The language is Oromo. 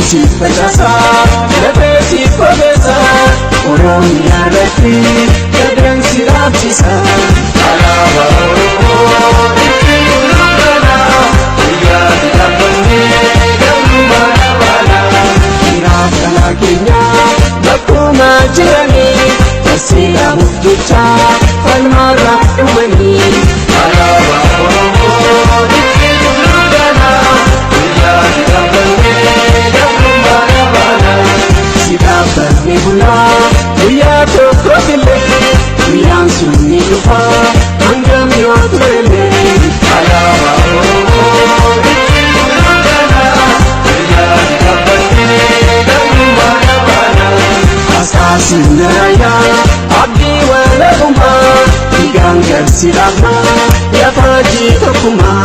Ati pajasa, lebesi pajasa, Oromiya rati, kadang sirabisa. Alaba Oromo, iti ulugana, iya dilapani, gamara bala. Irafana kinya, bakuma jirani, kasila muftucha, palmara umani. Alaba Oromo, iti ulugana, iya dilapani, gamara bala. Sidapar mibula, iya tokotile, iya sunni lupa, anggam yotrele. Alaba Oromo, iti ulugana, iya dilapani, gamara bala. Asasi neraya, abdi wala umma, igang gersi lama, ya faji tokuma.